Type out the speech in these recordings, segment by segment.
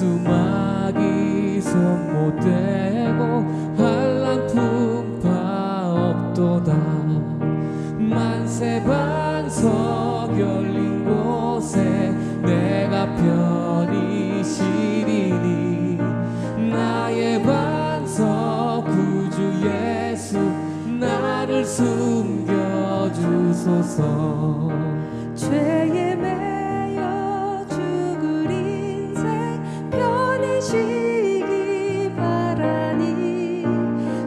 수막이 손 못대고 한란 풍파 없도다. 만세 반석 열린 곳에 내가 편히 쉬리니 나의 반석 구주 예수 나를 숨겨주소서. 죄에 매여 죽을 인생 편히 쉬기 바라니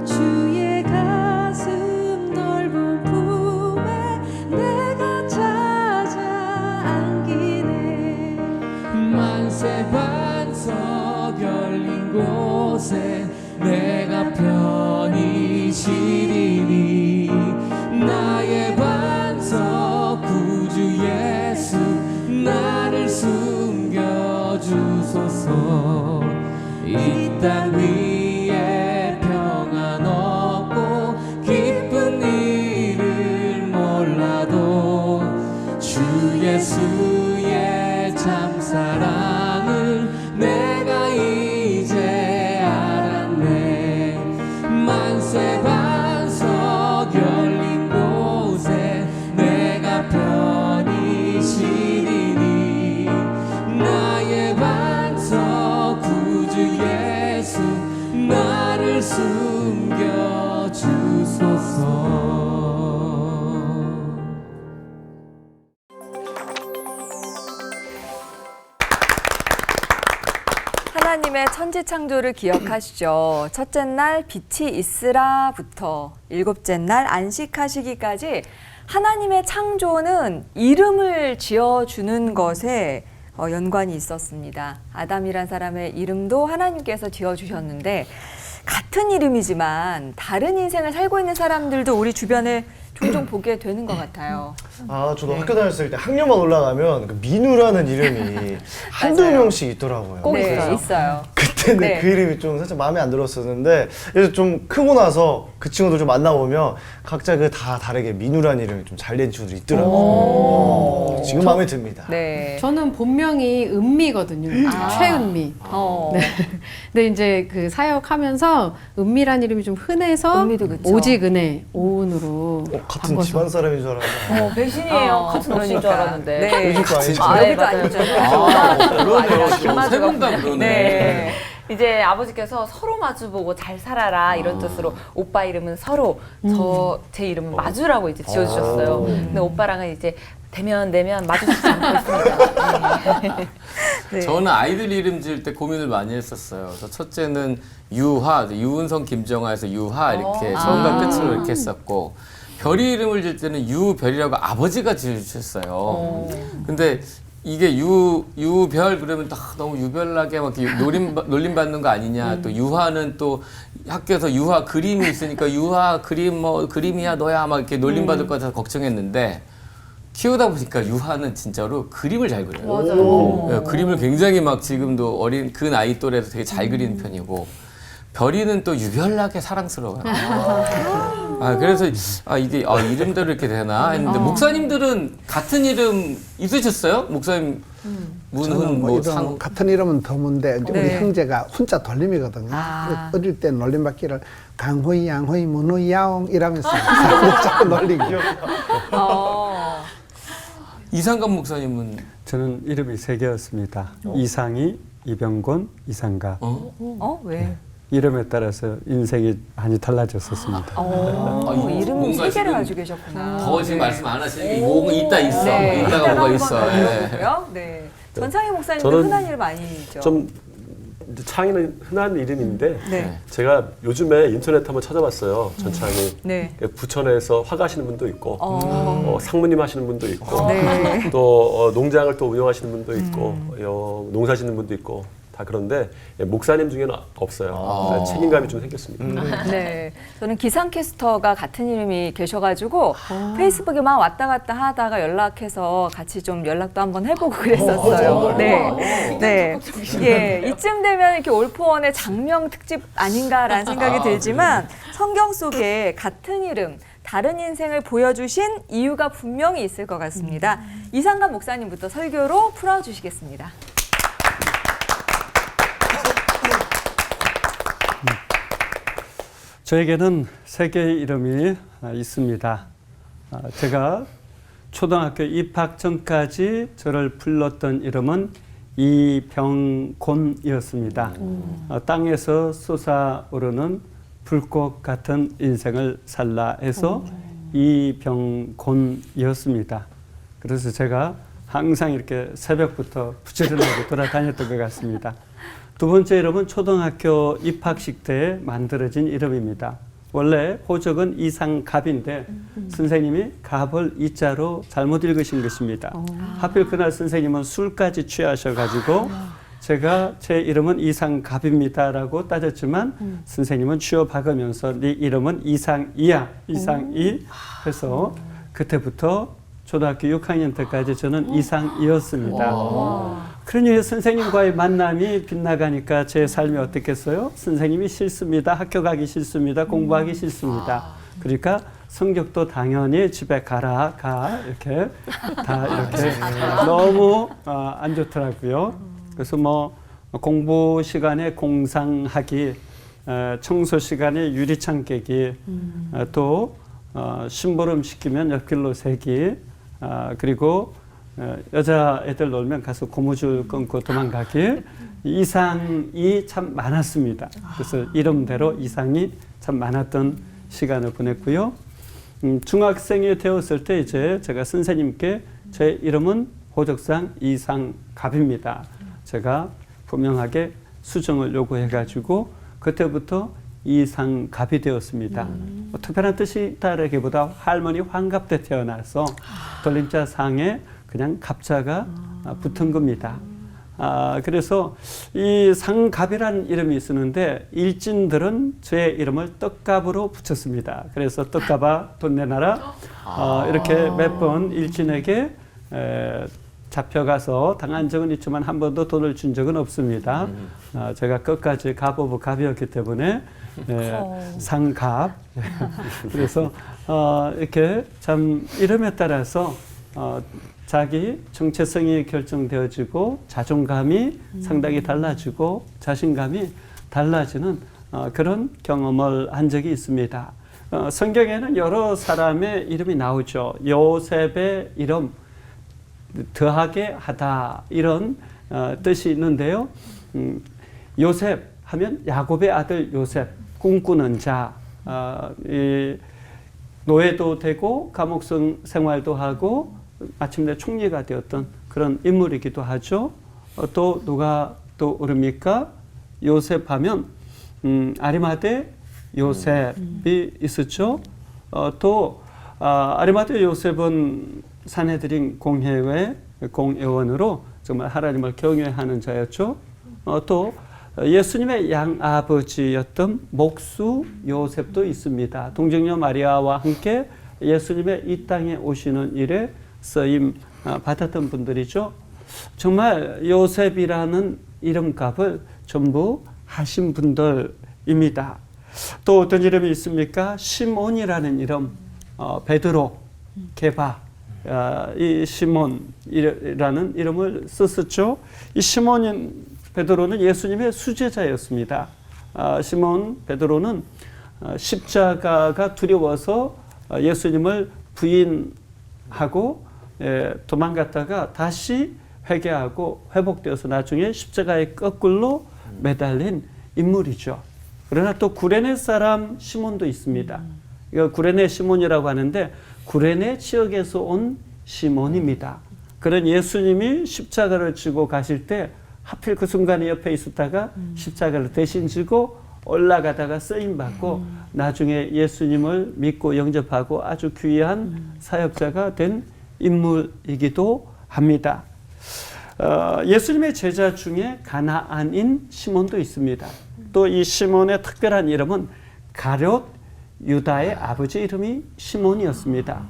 주의 가슴 넓은 품에 내가 찾아 안기네. 만세 반석 열린 곳에 내가 편히 쉬리니 나의 반석 구주 예수 나를 숨겨주소서. 이 땅 위에 평안 없고 기쁜 일을 몰라도 주 예수의 참사랑을 내가 이제 알았네. 만세 반석 열린 곳에 내가 편히 쉬리니 나의 반석 구주 예수 나를 숨겨주소서. 하나님의 천지창조를 기억하시죠? 첫째 날 빛이 있으라부터 일곱째 날 안식하시기까지 하나님의 창조는 이름을 지어주는 것에 연관이 있었습니다. 아담이란 사람의 이름도 하나님께서 지어주셨는데 같은 이름이지만 다른 인생을 살고 있는 사람들도 우리 주변에 종종 보게 되는 것 같아요. 아, 저도 학교 다녔을 때 학년만 올라가면 그 민우라는 이름이 한두 명씩 있더라고요. 꼭 그래서 있어요. 그때는 네. 그 이름이 좀 살짝 마음에 안 들었었는데 그래서 좀 크고 나서 그 친구들 좀 만나보면 각자 그 다 다르게 민우라는 이름이 좀 잘 된 친구들이 있더라고요. 지금 마음에 듭니다. 네. 저는 본명이 은미거든요. 최은미. 네. 근데 이제 그 사역하면서 은미란 이름이 좀 흔해서 은미도 그쵸. 오직 은혜, 오은으로 같은 바꿔서. 집안 사람인 줄 알았는데. 배신이에요. 같은 옷인 줄 알았는데. 네. 요즘도 아니죠. 여기도 맞아요. 아니죠. 그러네요. 김마주가 세 분 다 그러네. 네. 이제 아버지께서 서로 마주보고 잘 살아라 이런 뜻으로 오빠 이름은 서로, 제 이름은 마주라고 이제 지어주셨어요. 근데 오빠랑은 이제 대면 마주치지 않고 있습니다. 네. 저는 아이들 이름 지을 때 고민을 많이 했었어요. 그래서 첫째는 유화, 유은성 김정아에서 유화 이렇게 처음과 끝으로 이렇게 했었고, 별이 이름을 지을 때는 유별이라고 아버지가 지어주셨어요. 근데 이게 유별 그러면 너무 유별나게 막 이렇게 놀림 받는 거 아니냐. 또 유화는 또 학교에서 유화 그림이 있으니까 유화 그림 뭐 그림이야 너야 막 이렇게 놀림 받을 것 같아서 걱정했는데, 키우다 보니까 유화는 진짜로 그림을 잘 그려요. 맞아요. 네, 그림을 굉장히 막 지금도 어린 그 나이 또래도 되게 잘 그리는 편이고, 별이는 또 유별나게 사랑스러워요. 그래서 이게 이름대로 이렇게 되나 했는데, 목사님들은 같은 이름 있으셨어요? 목사님 문훈 뭐 상 같은 이름은 드문데 이제 우리 네. 형제가 훈자 돌림이거든요. 어릴 때 놀림받기를 강호이, 양호이, 문호이, 야옹 이러면서 사람들 자꾸 놀리고. 이상감 목사님은 저는 이름이 세 개였습니다. 이상희, 이병곤, 이상가. 왜? 이름에 따라서 인생이 많이 달라졌었습니다. 이름 뭔가 세 개를 지금 가지고 계셨구나. 더 지금 말씀 안 하시니까 뭐가 있다 있어. 네. 이따가 이따가 뭐가 한번 있어. 더 예. 들어보고요. 네. 전창희 목사님도 저는 흔한 이름 아니죠? 좀 창희는 흔한 이름인데 네. 제가 요즘에 인터넷 한번 찾아봤어요. 전창희. 네. 부천에서 화가하시는 분도 있고 상무님 하시는 분도 있고 네. 또 농장을 또 운영하시는 분도 있고 농사 짓는 분도 있고 다 그런데 목사님 중에는 없어요. 책임감이 좀 생겼습니다. 네, 저는 기상캐스터가 같은 이름이 계셔가지고 페이스북에 막 왔다 갔다 하다가 연락해서 같이 좀 연락도 한번 해보고 그랬었어요. 네, 네, 예, 이쯤 되면 이렇게 올포원의 장명 특집 아닌가라는 생각이 들지만 성경 속에 같은 이름, 다른 인생을 보여주신 이유가 분명히 있을 것 같습니다. 이상감 목사님부터 설교로 풀어주시겠습니다. 저에게는 세 개의 이름이 있습니다. 제가 초등학교 입학 전까지 저를 불렀던 이름은 이병곤이었습니다. 땅에서 솟아오르는 불꽃 같은 인생을 살라 해서 이병곤이었습니다. 그래서 제가 항상 이렇게 새벽부터 부지런하게 돌아다녔던 것 같습니다. 두 번째 이름은 초등학교 입학식 때에 만들어진 이름입니다. 원래 호적은 이상갑인데 선생님이 갑을 이자로 잘못 읽으신 것입니다. 하필 그날 선생님은 술까지 취하셔가지고 제가 제 이름은 이상갑입니다라고 따졌지만 선생님은 취업박으면서 네 이름은 이상이야, 이상이 해서 그때부터 초등학교 6학년 때까지 저는 이상이었습니다. 그러니 선생님과의 만남이 빗나가니까 제 삶이 어떻겠어요? 선생님이 싫습니다. 학교 가기 싫습니다. 공부하기 싫습니다. 그러니까 성적도 당연히 집에 가라, 가 이렇게 다 이렇게 너무 안 좋더라고요. 그래서 뭐 공부 시간에 공상하기, 청소 시간에 유리창 깨기, 또 심부름 시키면 옆길로 새기, 그리고 여자애들 놀면 가서 고무줄 끊고 도망가기, 이상이 참 많았습니다. 그래서 이름대로 이상이 참 많았던 시간을 보냈고요. 중학생이 되었을 때 이제 제가 선생님께 제 이름은 호적상 이상갑입니다. 제가 분명하게 수정을 요구해가지고 그때부터 이상갑이 되었습니다. 뭐 특별한 뜻이 있다라기보다 할머니 환갑 때 태어나서 돌림자 상에 그냥 갑자가 붙은 겁니다. 그래서 이 상갑이라는 이름이 있었는데 일진들은 제 이름을 떡갑으로 붙였습니다. 그래서 떡갑아 돈 내놔라 이렇게 몇 번 일진에게 잡혀가서 당한 적은 있지만 한 번도 돈을 준 적은 없습니다. 제가 끝까지 갑 오브 갑이었기 때문에 상갑. 그래서 이렇게 참 이름에 따라서 자기 정체성이 결정되어지고 자존감이 상당히 달라지고 자신감이 달라지는 그런 경험을 한 적이 있습니다. 성경에는 여러 사람의 이름이 나오죠. 요셉의 이름, 더하게 하다 이런 뜻이 있는데요. 요셉 하면 야곱의 아들 요셉, 꿈꾸는 자, 노예도 되고 감옥 생활도 하고 마침내 총리가 되었던 그런 인물이기도 하죠. 또 누가 또 오릅니까? 요셉 하면 아리마대 요셉이 있었죠. 또 아리마대 요셉은 산헤드린 공회의 공회원으로 정말 하나님을 경외하는 자였죠. 또 예수님의 양아버지였던 목수 요셉도 있습니다. 동정녀 마리아와 함께 예수님의 이 땅에 오시는 일에 쓰임 받았던 분들이죠. 정말 요셉이라는 이름값을 전부 하신 분들입니다. 또 어떤 이름이 있습니까? 시몬이라는 이름, 베드로, 게바, 이 시몬이라는 이름을 썼었죠. 이 시몬 베드로는 예수님의 수제자였습니다. 시몬 베드로는 십자가가 두려워서 예수님을 부인하고 도망갔다가 다시 회개하고 회복되어서 나중에 십자가의 거꾸로 매달린 인물이죠. 그러나 또 구레네 사람 시몬도 있습니다. 이거 구레네 시몬이라고 하는데 구레네 지역에서 온 시몬입니다. 그런 예수님이 십자가를 지고 가실 때 하필 그 순간에 옆에 있었다가 십자가를 대신 지고 올라가다가 쓰임받고 나중에 예수님을 믿고 영접하고 아주 귀한 사역자가 된 인물이기도 합니다. 예수님의 제자 중에 가나안인 시몬도 있습니다. 또 이 시몬의 특별한 이름은 가룟 유다의 아버지 이름이 시몬이었습니다.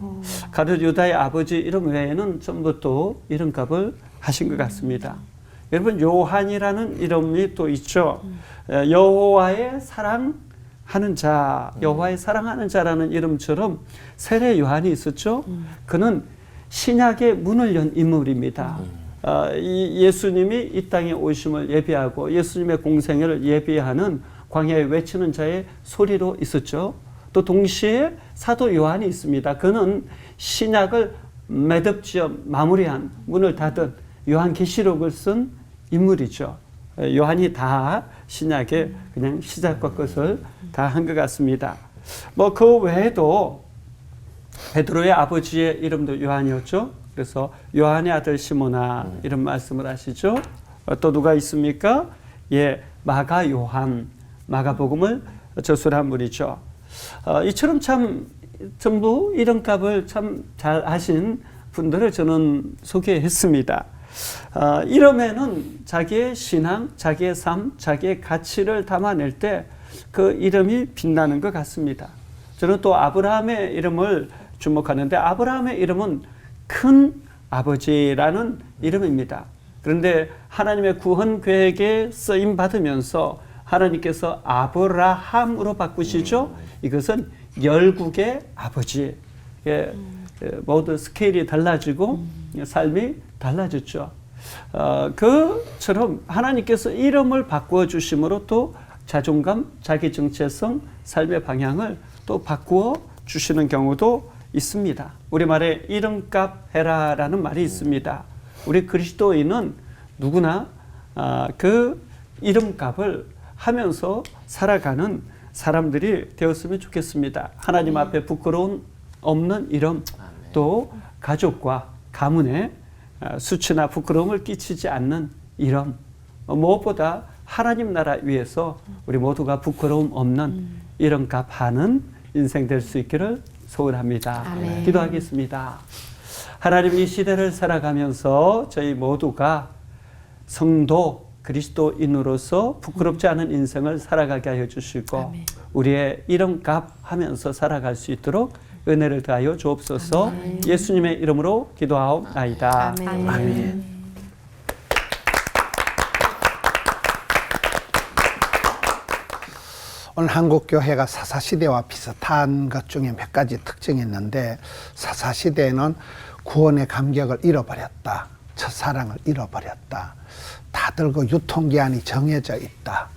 가룟 유다의 아버지 이름 외에는 전부 또 이름값을 하신 것 같습니다. 여러분 요한이라는 이름이 또 있죠. 여호와의 사랑하는 자, 여호와의 사랑하는 자라는 이름처럼 세례 요한이 있었죠. 그는 신약의 문을 연 인물입니다. 이 예수님이 이 땅에 오심을 예비하고 예수님의 공생애를 예비하는 광야에 외치는 자의 소리로 있었죠. 또 동시에 사도 요한이 있습니다. 그는 신약을 매듭지어 마무리한, 문을 닫은 요한계시록을 쓴 인물이죠. 요한이 다 신약의 그냥 시작과 끝을 다 한 것 같습니다. 뭐 그 외에도 베드로의 아버지의 이름도 요한이었죠. 그래서 요한의 아들 시모나 이런 말씀을 하시죠. 또 누가 있습니까? 예, 마가 요한, 마가복음을 저술한 분이죠. 이처럼 참 전부 이름값을 참 잘 아신 분들을 저는 소개했습니다. 이름에는 자기의 신앙, 자기의 삶, 자기의 가치를 담아낼 때 그 이름이 빛나는 것 같습니다. 저는 또 아브라함의 이름을 주목하는데 아브라함의 이름은 큰 아버지라는 이름입니다. 그런데 하나님의 구원 계획에 쓰임 받으면서 하나님께서 아브라함으로 바꾸시죠. 이것은 열국의 아버지. 모두 스케일이 달라지고 삶이 달라졌죠. 그처럼 하나님께서 이름을 바꾸어 주심으로 또 자존감, 자기 정체성, 삶의 방향을 또 바꾸어 주시는 경우도 있습니다. 우리말에 이름값 해라라는 말이 있습니다. 우리 그리스도인은 누구나 그 이름값을 하면서 살아가는 사람들이 되었으면 좋겠습니다. 하나님 앞에 부끄러움 없는 이름, 또 가족과 가문에 수치나 부끄러움을 끼치지 않는 이름, 무엇보다 하나님 나라 위에서 우리 모두가 부끄러움 없는 이름값 하는 인생 될 수 있기를 소원합니다. 아멘. 기도하겠습니다. 하나님, 이 시대를 살아가면서 저희 모두가 성도 그리스도인으로서 부끄럽지 않은 인생을 살아가게 하여 주시고 아멘. 우리의 이름값 하면서 살아갈 수 있도록 은혜를 더하여 주옵소서. 아멘. 예수님의 이름으로 기도하옵나이다. 아멘. 아멘. 오늘 한국 교회가 사사시대와 비슷한 것 중에 몇 가지 특징이 있는데, 사사시대에는 구원의 감격을 잃어버렸다. 첫사랑을 잃어버렸다. 다들 그 유통기한이 정해져 있다.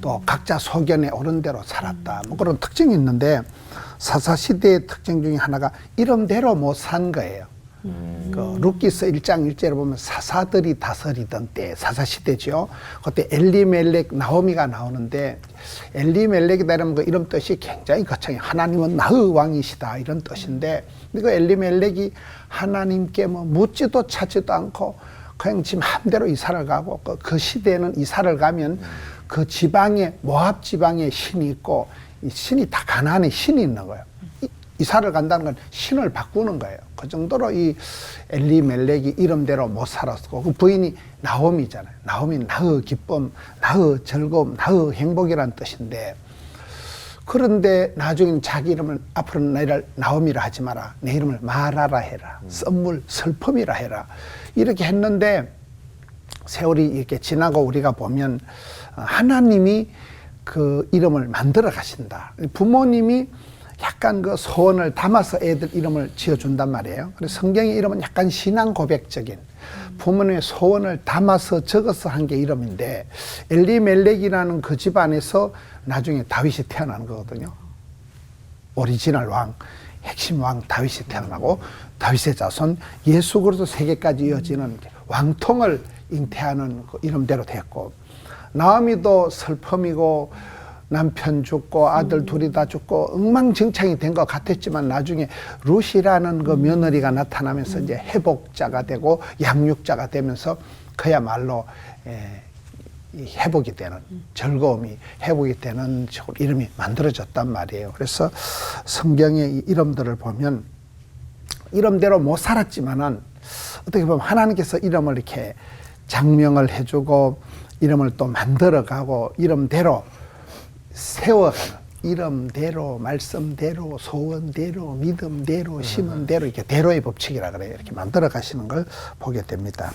또 각자 소견에 오른 대로 살았다. 뭐 그런 특징이 있는데, 사사시대의 특징 중에 하나가 이름대로 못 산 거예요. 그 룻기서 1장 1절에 보면 사사들이 다스리던 때, 사사시대죠. 그때 엘리멜렉, 나오미가 나오는데, 엘리멜렉이다 이러면 그 이름 뜻이 굉장히 거창해요. 하나님은 나의 왕이시다 이런 뜻인데, 그 엘리멜렉이 하나님께 뭐 묻지도 찾지도 않고 그냥 지 마음대로 이사를 가고, 그 시대에는 이사를 가면 그 지방에, 모압 지방에 신이 있고, 이 신이 다 가나안에 신이 있는 거예요. 이사를 간다는 건 신을 바꾸는 거예요. 그 정도로 이 엘리멜렉이 이름대로 못 살았고, 그 부인이 나오미잖아요. 나오미는 나의 기쁨, 나의 즐거움, 나의 행복이란 뜻인데, 그런데 나중에는 자기 이름을 앞으로는 나를 나오미라 하지 마라. 내 이름을 마라라 해라. 썸물, 슬픔이라 해라. 이렇게 했는데 세월이 이렇게 지나고 우리가 보면 하나님이 그 이름을 만들어 가신다. 부모님이 약간 그 소원을 담아서 애들 이름을 지어준단 말이에요. 그래서 성경의 이름은 약간 신앙 고백적인 부모님의 소원을 담아서 적어서 한 게 이름인데, 엘리멜렉이라는 그 집안에서 나중에 다윗이 태어나는 거거든요. 오리지널 왕, 핵심 왕 다윗이 태어나고, 다윗의 자손 예수 그리스도 세계까지 이어지는 왕통을 잉태하는 그 이름대로 됐고, 나오미도 슬픔이고 남편 죽고 아들 둘이 다 죽고 엉망진창이 된 것 같았지만, 나중에 룻이라는 그 며느리가 나타나면서 이제 회복자가 되고 양육자가 되면서 그야말로 이 회복이 되는, 즐거움이 회복이 되는 이름이 만들어졌단 말이에요. 그래서 성경의 이 이름들을 보면 이름대로 못 살았지만은 어떻게 보면 하나님께서 이름을 이렇게 장명을 해주고 이름을 또 만들어가고 이름대로 세워가는, 이름대로, 말씀대로, 소원대로, 믿음대로, 심은대로, 이렇게 대로의 법칙이라 그래요. 이렇게 만들어 가시는 걸 보게 됩니다.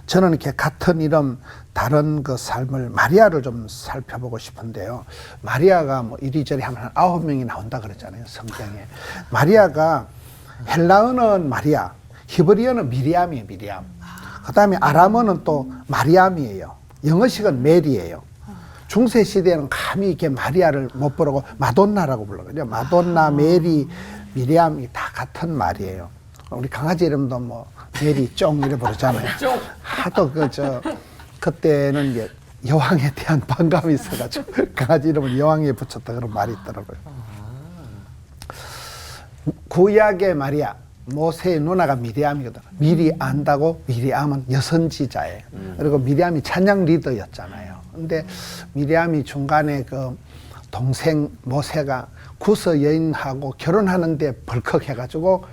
저는 이렇게 같은 이름, 다른 그 삶을, 마리아를 좀 살펴보고 싶은데요. 마리아가 뭐 이리저리 하면 한 9명이 나온다 그랬잖아요, 성경에. 마리아가 헬라어는 마리아, 히브리어는 미리암이에요, 미리암. 그 다음에 아람어는 또 마리암이에요. 영어식은 메리예요. 중세 시대에는 감히 이렇게 마리아를 못 부르고 마돈나라고 불러요. 마돈나, 메리, 미리암이 다 같은 말이에요. 우리 강아지 이름도 뭐 메리 쫑 이래 부르잖아요. 하도 그때는 이제 여왕에 대한 반감이 있어가지고 강아지 이름을 여왕에 붙였다 그런 말이 있더라고요. 구약의 마리아, 모세의 누나가 미리암이거든. 미리 안다고 미리암은 여선지자예요. 그리고 미리암이 찬양 리더였잖아요. 근데 미리암이 중간에 그 동생 모세가 구스 여인하고 결혼하는데 벌컥 해가지고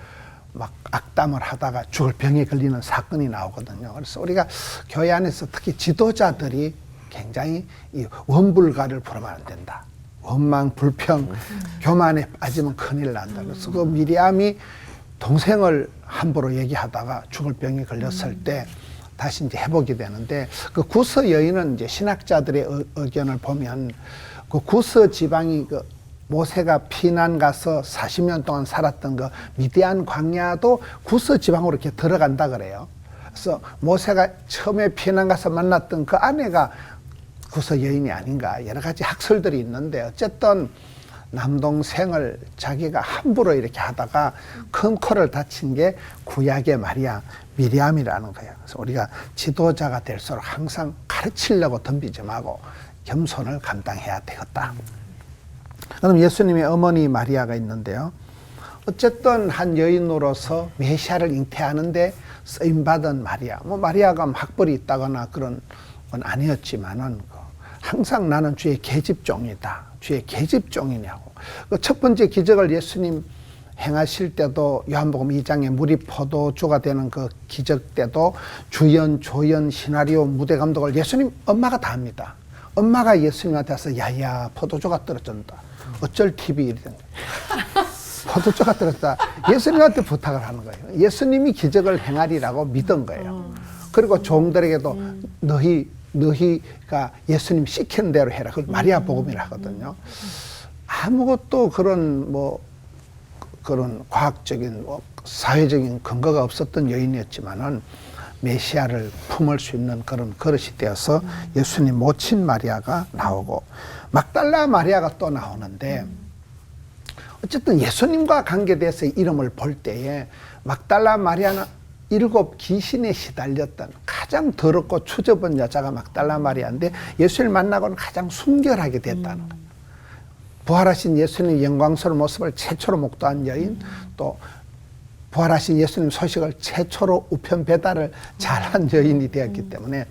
막 악담을 하다가 죽을 병에 걸리는 사건이 나오거든요. 그래서 우리가 교회 안에서 특히 지도자들이 굉장히 이 원불가를 부르면 안 된다. 원망, 불평, 교만에 빠지면 큰일 난다. 그래서 그 미리암이 동생을 함부로 얘기하다가 죽을 병에 걸렸을 때 다시 이제 회복이 되는데 그 구스 여인은 이제 신학자들의 의견을 보면 그 구스 지방이 그 모세가 피난 가서 40년 동안 살았던 그 미디안 광야도 구스 지방으로 이렇게 들어간다 그래요. 그래서 모세가 처음에 피난 가서 만났던 그 아내가 구스 여인이 아닌가 여러 가지 학설들이 있는데 어쨌든 남동생을 자기가 함부로 이렇게 하다가 큰 코를 다친 게 구약의 마리아 미리암이라는 거예요. 그래서 우리가 지도자가 될수록 항상 가르치려고 덤비지 말고 겸손을 감당해야 되겠다. 그럼 예수님의 어머니 마리아가 있는데요. 어쨌든 한 여인으로서 메시아를 잉태하는데 쓰임받은 마리아. 뭐 마리아가 학벌이 있다거나 그런 건 아니었지만은 항상 나는 주의 계집종이다. 주의 계집종이냐고. 그 첫 번째 기적을 예수님 행하실 때도 요한복음 2장에 물이 포도주가 되는 그 기적 때도 주연, 조연, 시나리오, 무대 감독을 예수님 엄마가 다 합니다. 엄마가 예수님한테 와서 야야 포도주가 떨어진다. 어쩔 TV 이러던데. 포도주가 떨어졌다. 예수님한테 부탁을 하는 거예요. 예수님이 기적을 행하리라고 믿은 거예요. 그리고 종들에게도 너희가 예수님 시키는 대로 해라. 그걸 마리아 복음이라 하거든요. 아무것도 그런 과학적인 사회적인 근거가 없었던 여인이었지만은 메시아를 품을 수 있는 그런 그릇이 되어서 예수님 모친 마리아가 나오고 막달라 마리아가 또 나오는데 어쨌든 예수님과 관계돼서 이름을 볼 때에 막달라 마리아는 7 귀신에 시달렸던 가장 더럽고 추접한 여자가 막달라 마리아인데 예수를 만나고는 가장 순결하게 됐다는 거예요. 부활하신 예수님의 영광스러운 모습을 최초로 목도한 여인, 또 부활하신 예수님 소식을 최초로 우편 배달을 잘한 여인이 되었기 때문에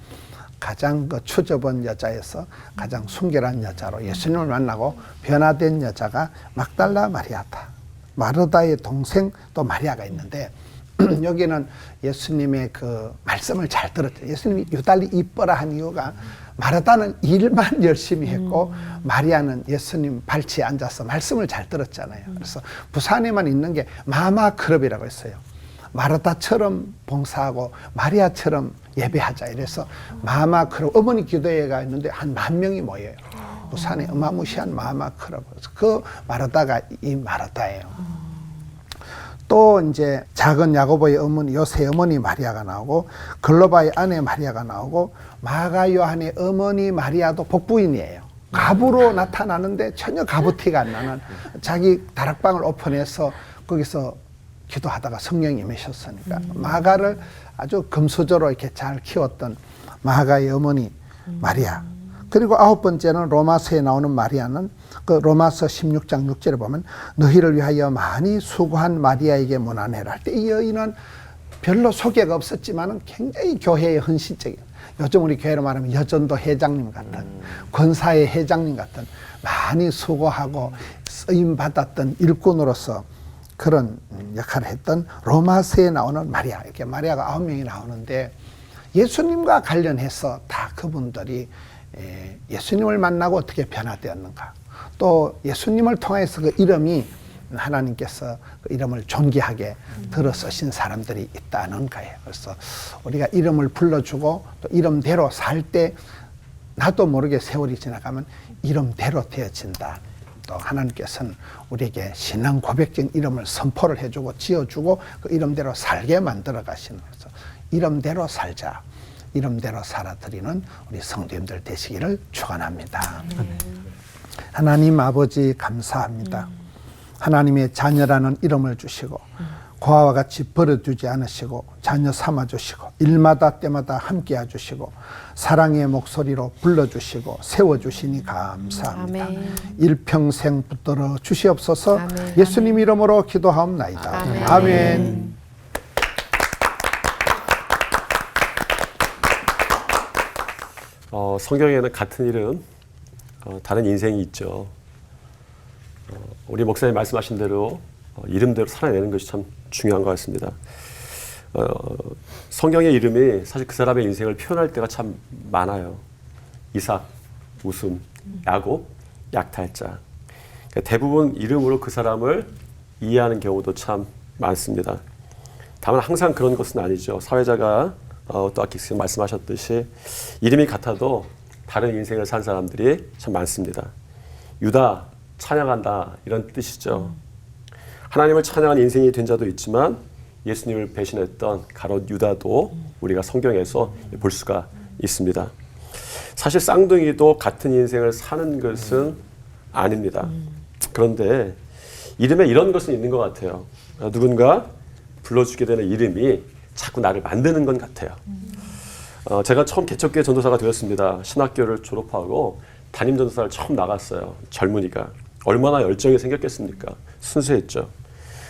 가장 그 추접한 여자에서 가장 순결한 여자로 예수님을 만나고 변화된 여자가 막달라 마리아다. 마르다의 동생 또 마리아가 있는데 여기는 예수님의 그 말씀을 잘 들었죠. 예수님이 유달리 이뻐라 한 이유가 마르다는 일만 열심히 했고 마리아는 예수님 발치에 앉아서 말씀을 잘 들었잖아요. 그래서 부산에만 있는 게 마마 클럽이라고 했어요. 마르다처럼 봉사하고 마리아처럼 예배하자. 이래서 마마 클럽, 어머니 기도회가 있는데 한 10,000명이 모여요. 부산에 어마무시한 마마 클럽. 그 마르다가 이 마르다예요. 또 이제 작은 야고보의 어머니 요새 어머니 마리아가 나오고 글로바의 아내 마리아가 나오고 마가 요한의 어머니 마리아도 복부인이에요. 갑으로 나타나는데 전혀 갑부티가 안 나는 자기 다락방을 오픈해서 거기서 기도하다가 성령이 임하셨으니까 마가를 아주 금수저로 이렇게 잘 키웠던 마가의 어머니 마리아. 그리고 9번째는 로마서에 나오는 마리아는 그 로마서 16장 6절에 보면 너희를 위하여 많이 수고한 마리아에게 문안해라 할 때 이 여인은 별로 소개가 없었지만은 굉장히 교회에 헌신적인, 요즘 우리 교회로 말하면 여전도 회장님 같은, 권사의 회장님 같은 많이 수고하고 쓰임 받았던 일꾼으로서 그런 역할을 했던 로마서에 나오는 마리아. 이렇게 마리아가 9명이 나오는데 예수님과 관련해서 다 그분들이 예수님을 만나고 어떻게 변화되었는가, 또 예수님을 통해서 그 이름이 하나님께서 그 이름을 존귀하게 들어 쓰신 사람들이 있다는 거예요. 그래서 우리가 이름을 불러주고 또 이름대로 살 때 나도 모르게 세월이 지나가면 이름대로 되어진다. 또 하나님께서는 우리에게 신앙 고백적인 이름을 선포를 해주고 지어주고 그 이름대로 살게 만들어 가시는 거죠. 이름대로 살자. 이름대로 살아드리는 우리 성도님들 되시기를 축원합니다. 하나님 아버지 감사합니다. 하나님의 자녀라는 이름을 주시고 고아와 같이 버려두지 않으시고 자녀 삼아주시고 일마다 때마다 함께 해주시고 사랑의 목소리로 불러주시고 세워주시니 감사합니다. 아멘. 일평생 붙들어 주시옵소서. 아멘. 예수님 이름으로 기도하옵나이다. 아멘. 아멘. 성경에는 같은 이름, 다른 인생이 있죠. 우리 목사님 말씀하신 대로 이름대로 살아내는 것이 참 중요한 것 같습니다. 성경의 이름이 사실 그 사람의 인생을 표현할 때가 참 많아요. 이삭, 웃음, 야곱, 약탈자. 그러니까 대부분 이름으로 그 사람을 이해하는 경우도 참 많습니다. 다만 항상 그런 것은 아니죠. 사회자가 또 아까 말씀하셨듯이 이름이 같아도 다른 인생을 산 사람들이 참 많습니다. 유다, 찬양한다 이런 뜻이죠. 하나님을 찬양한 인생이 된 자도 있지만 예수님을 배신했던 가롯 유다도 우리가 성경에서 볼 수가 있습니다. 사실 쌍둥이도 같은 인생을 사는 것은 아닙니다. 그런데 이름에 이런 것은 있는 것 같아요. 누군가 불러주게 되는 이름이 자꾸 나를 만드는 것 같아요. 제가 처음 개척교회 전도사가 되었습니다. 신학교를 졸업하고 담임 전도사를 처음 나갔어요. 젊은이가. 얼마나 열정이 생겼겠습니까? 순수했죠.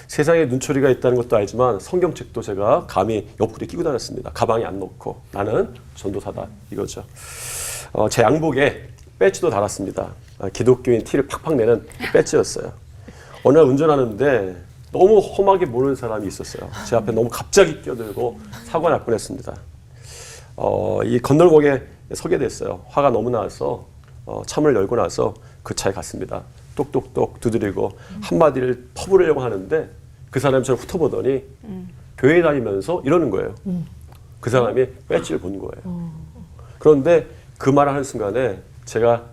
세상에 눈초리가 있다는 것도 알지만 성경책도 제가 감히 옆구리에 끼고 다녔습니다. 가방에 안 넣고 나는 전도사다 이거죠. 제 양복에 배지도 달았습니다. 기독교인 티를 팍팍 내는 배지였어요. 어느 날 운전하는데 너무 험하게 모르는 사람이 있었어요. 제 앞에 너무 갑자기 끼어들고 사고가 날 뻔했습니다. 이 건널목에 서게 됐어요. 화가 너무 나서 차문을 열고 나서 그 차에 갔습니다. 똑똑똑 두드리고 한마디를 퍼부으려고 하는데 그 사람이 저를 훑어보더니 교회 다니면서 이러는 거예요. 그 사람이 배지를 본 거예요. 그런데 그 말을 하는 순간에 제가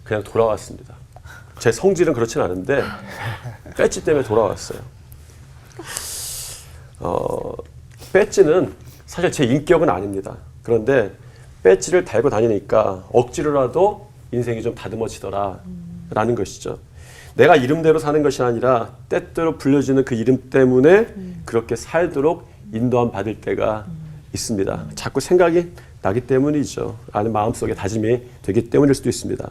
그냥 돌아왔습니다. 제 성질은 그렇진 않은데 배지 때문에 돌아왔어요. 배지는 사실 제 인격은 아닙니다. 그런데 배지를 달고 다니니까 억지로라도 인생이 좀 다듬어지더라 라는 것이죠. 내가 이름대로 사는 것이 아니라 때때로 불려지는 그 이름 때문에 그렇게 살도록 인도함 받을 때가 있습니다. 자꾸 생각이 나기 때문이죠. 아는 마음속에 다짐이 되기 때문일 수도 있습니다.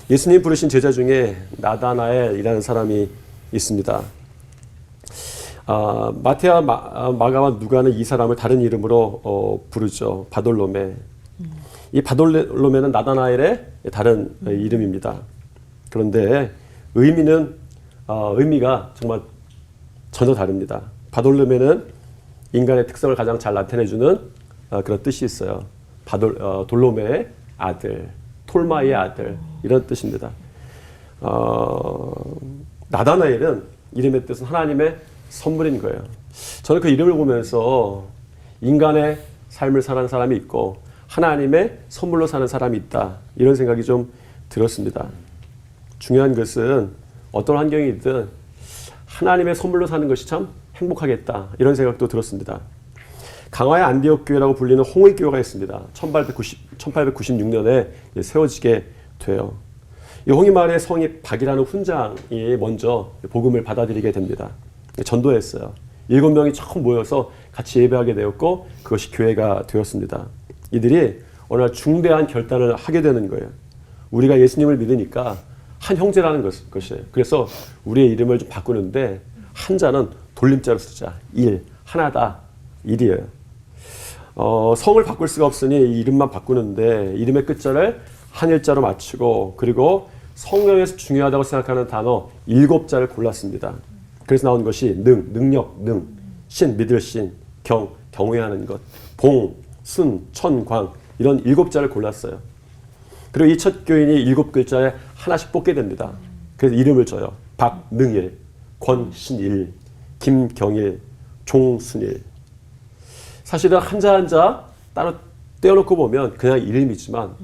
예수님 부르신 제자 중에 나다나엘이라는 사람이 있습니다. 마태와 마가와 누가는 이 사람을 다른 이름으로 부르죠. 바돌로메. 이 바돌로메는 나다나엘의 다른 이름입니다. 그런데 의미가 정말 전혀 다릅니다. 바돌로메는 인간의 특성을 가장 잘 나타내주는 그런 뜻이 있어요. 돌로메의 아들, 톨마이의 아들 이런 뜻입니다. 나다나엘은 이름의 뜻은 하나님의 선물인 거예요. 저는 그 이름을 보면서 인간의 삶을 사는 사람이 있고 하나님의 선물로 사는 사람이 있다 이런 생각이 좀 들었습니다. 중요한 것은 어떤 환경이든 하나님의 선물로 사는 것이 참 행복하겠다 이런 생각도 들었습니다. 강화의 안디옥 교회라고 불리는 홍의 교회가 있습니다. 1896년에 세워지게 돼요. 이 홍의 마을의 성이 박이라는 훈장이 먼저 복음을 받아들이게 됩니다. 전도했어요. 7명이 처음 모여서 같이 예배하게 되었고 그것이 교회가 되었습니다. 이들이 어느 날 중대한 결단을 하게 되는 거예요. 우리가 예수님을 믿으니까 한 형제라는 것이에요. 그래서 우리의 이름을 좀 바꾸는데 한자는 돌림자로 쓰자. 하나다. 일이에요. 성을 바꿀 수가 없으니 이름만 바꾸는데 이름의 끝자를 한일자로 맞추고 그리고 성경에서 중요하다고 생각하는 단어 7자를 골랐습니다. 그래서 나온 것이 능력, 신, 믿을 신, 경외하는 것, 봉, 순, 천, 광 이런 7자를 골랐어요. 그리고 이 첫 교인이 7글자에 하나씩 뽑게 됩니다. 그래서 이름을 줘요. 박능일, 권신일, 김경일, 종순일. 사실은 한자 한자 따로 떼어놓고 보면 그냥 이름이지만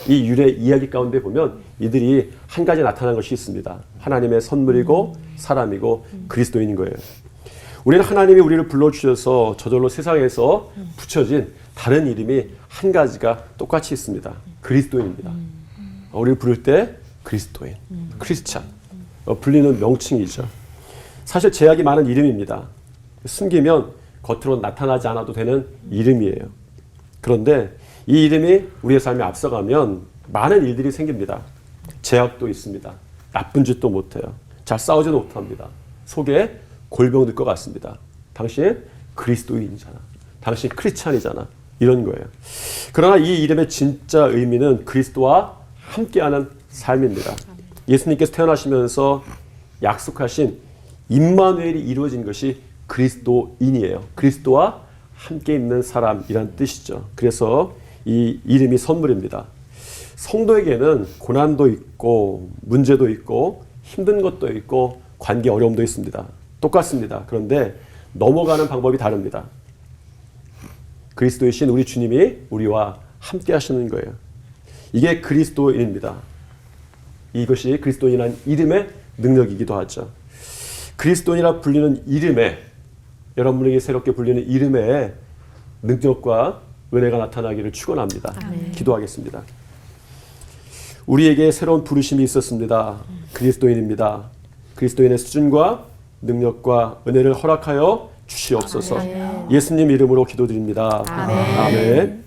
이 유래 이야기 가운데 보면 이들이 한 가지 나타난 것이 있습니다. 하나님의 선물이고 사람이고 그리스도인인 거예요. 우리는 하나님이 우리를 불러주셔서 저절로 세상에서 붙여진 다른 이름이 한 가지가 똑같이 있습니다. 그리스도인입니다. 우리를 부를 때 그리스도인, 크리스찬, 불리는 명칭이죠. 사실 제약이 많은 이름입니다. 숨기면 겉으로 나타나지 않아도 되는 이름이에요. 그런데 이 이름이 우리의 삶에 앞서가면 많은 일들이 생깁니다. 제약도 있습니다. 나쁜 짓도 못해요. 잘 싸우지도 못합니다. 속에 골병 들 것 같습니다. 당신 그리스도인이잖아. 당신 크리스찬이잖아. 이런 거예요. 그러나 이 이름의 진짜 의미는 그리스도와 함께하는 삶입니다. 예수님께서 태어나시면서 약속하신 임마누엘이 이루어진 것이 그리스도인이에요. 그리스도와 함께 있는 사람이란 뜻이죠. 그래서 이 이름이 선물입니다. 성도에게는 고난도 있고 문제도 있고 힘든 것도 있고 관계 어려움도 있습니다. 똑같습니다. 그런데 넘어가는 방법이 다릅니다. 그리스도이신 우리 주님이 우리와 함께 하시는 거예요. 이게 그리스도인입니다. 이것이 그리스도인이라는 이름의 능력이기도 하죠. 그리스도인이라 불리는 이름에, 여러분에게 새롭게 불리는 이름에 능력과 은혜가 나타나기를 축원합니다. 기도하겠습니다. 우리에게 새로운 부르심이 있었습니다. 그리스도인입니다. 그리스도인의 수준과 능력과 은혜를 허락하여 주시옵소서. 예수님 이름으로 기도드립니다. 아멘.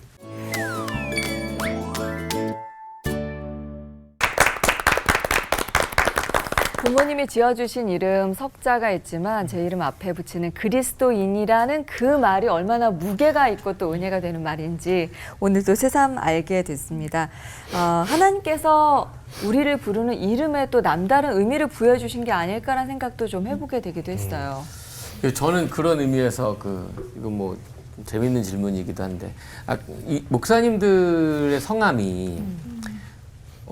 부모님이 지어주신 이름 석자가 있지만 제 이름 앞에 붙이는 그리스도인이라는 그 말이 얼마나 무게가 있고 또 은혜가 되는 말인지 오늘도 새삼 알게 됐습니다. 하나님께서 우리를 부르는 이름에 또 남다른 의미를 부여주신 게 아닐까라는 생각도 좀 해보게 되기도 했어요. 저는 그런 의미에서 이거 뭐 재밌는 질문이기도 한데 이 목사님들의 성함이